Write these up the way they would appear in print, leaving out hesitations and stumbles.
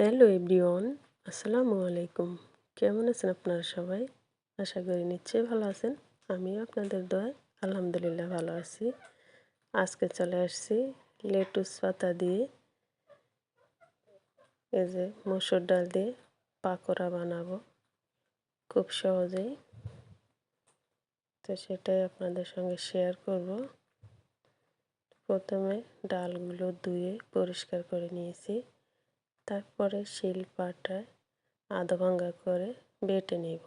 Hello everyone, আসসালামু আলাইকুম। কেমন আছেন আপনারা সবাই? আশা করি নিশ্চয়ই ভালো আছেন। আমিও আপনাদের দয়ায় আলহামদুলিল্লাহ ভালো আছি। আজকে চলে আসছি লেটুস পাতা দিয়ে এই যে মসুর ডাল দিয়ে পাকোড়া বানাবো খুব সহজেই। তো সেটাই আপনাদের সঙ্গে শেয়ার করব। প্রথমে ডালগুলো ধুয়ে পরিষ্কার করে নিয়েছি, তারপরে শিলপাটায় আধা ভাঙা করে বেটে নেব।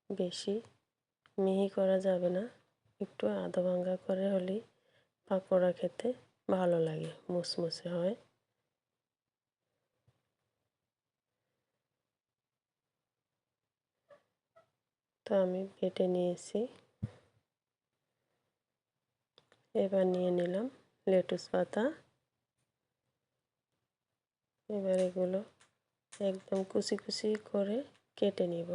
বেশি মিহি করা যাবে না, একটু আধা ভাঙা করে হলেই পাকোড়া খেতে ভালো লাগে, মুসমুসে হয়। তো আমি বেটে নিয়েছি। এবার নিয়ে নিলাম লেটুস পাতা। এবার এগুলো একদম কুচি কুচি করে কেটে নিব।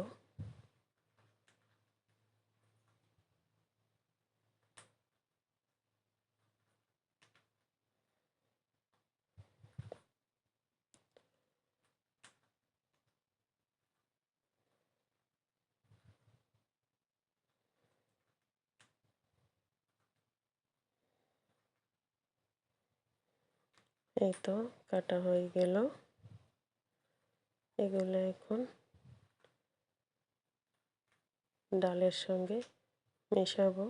এই তো কাটা হয়ে গেল। এগুলো এখন ডালের সঙ্গে মেশাবো।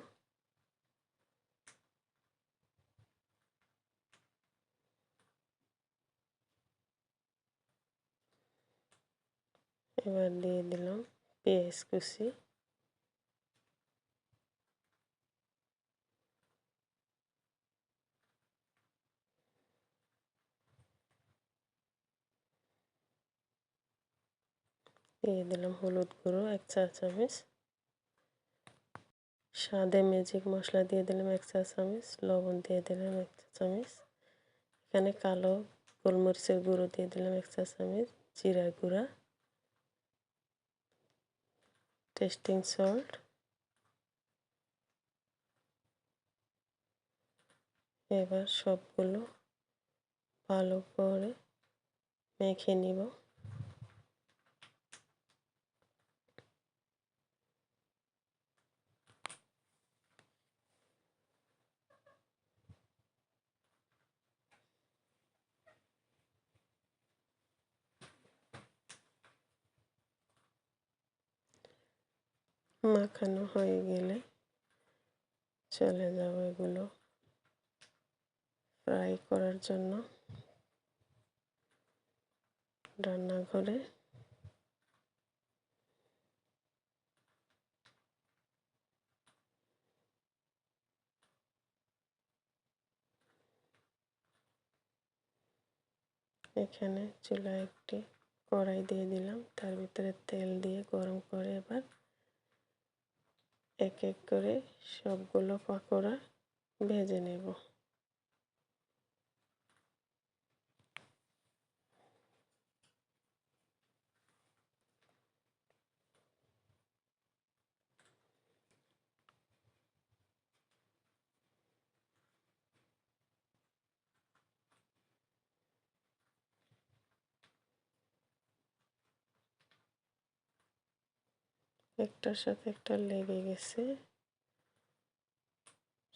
এবার দিয়ে দিলাম পেঁয়াজ কুচি। দিয়ে দিলাম হলুদ গুঁড়ো 1 চা চামচ। স্বাদে ম্যাজিক মশলা দিয়ে দিলাম 1 চা চামচ। লবণ দিয়ে দিলাম 1 চা চামচ। এখানে কালো গোলমরিচের গুঁড়ো দিয়ে দিলাম 1 চা চামচ। জিরা গুঁড়া, টেস্টিং সল্ট। এবার সবগুলো ভালো করে মেখে নিব। মাখানো হয়ে গেলে চলে যাব এগুলো ফ্রাই করার জন্য রান্নাঘরে। এখানে চুলায় একটি কড়াই দিয়ে দিলাম, তার ভিতরে তেল দিয়ে গরম করে এবার এক এক করে সবগুলো পাকোড়া ভেজে নেব। একটার সাথে একটা লেগে গেছে,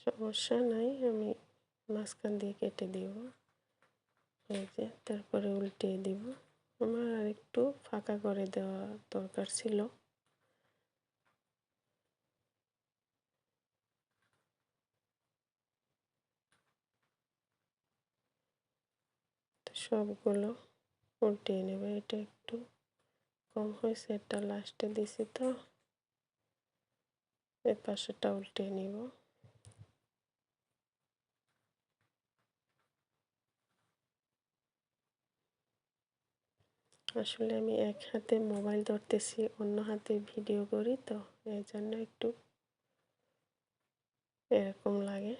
সমস্যা নাই, আমি মাঝখান দিয়ে কেটে দিব। এই যে তারপরে উল্টিয়ে দিব। আমার আর একটু ফাঁকা করে দেওয়া দরকার ছিল। তো সবগুলো উল্টিয়ে নেব। এটা একটু কম হয়েছে, এটা লাস্টে দিছি, তো এর পাশেটা উল্টিয়ে নিব। আসলে আমি এক হাতে মোবাইল ধরতেছি, অন্য হাতে ভিডিও করি, তো এই জন্য একটু এরকম লাগে।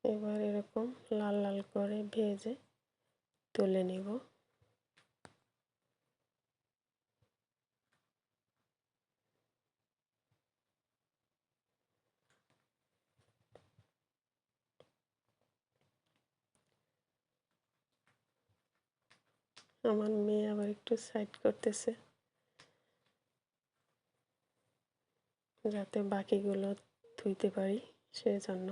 এবার এরকম লাল লাল করে ভেজে তুলে নিব। আমার মেয়ে আবার একটু সাইড করতেছে যাতে বাকিগুলো ধুইতে পারি সেজন্য।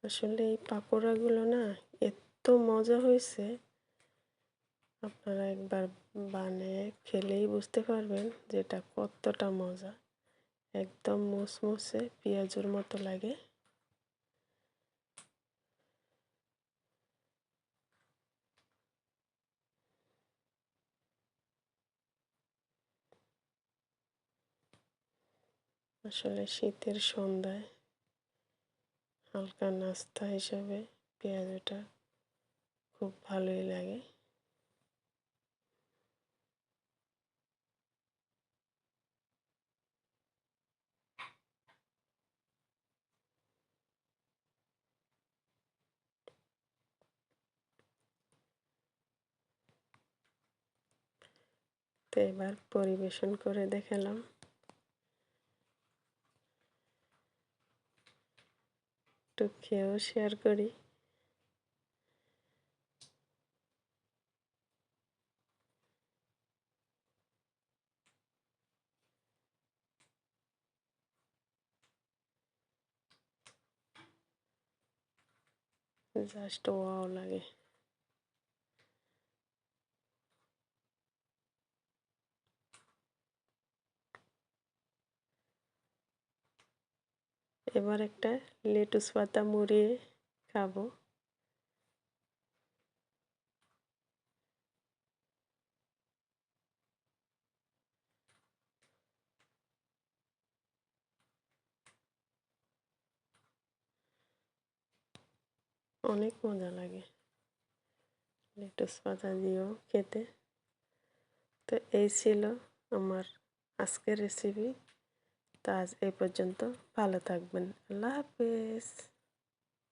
আসলে এই পাকোড়াগুলো না এত মজা হয়েছে, আপনারা একবার বানিয়ে খেলেই বুঝতে পারবেন যে এটা কতটা মজা। একদম মুসমুসে পেঁয়াজুর মতো লাগে। আসলে শীতের সন্ধ্যায় হালকা নাস্তা হিসাবে পেঁয়াজুটা খুব ভালোই লাগে। তো এবার পরিবেশন করে দেখালাম। একটু খেয়েও শেয়ার করি। জাস্ট ওয়াও লাগে। এবার একটা লেটুস পাতা মুড়িয়ে খাবো। অনেক মজা লাগে লেটুস পাতা দিয়েও খেতে। তো এই ছিল আমার আজকের রেসিপি। তো আজ এই পর্যন্ত। ভালো থাকবেন। আল্লাহ হাফেজ।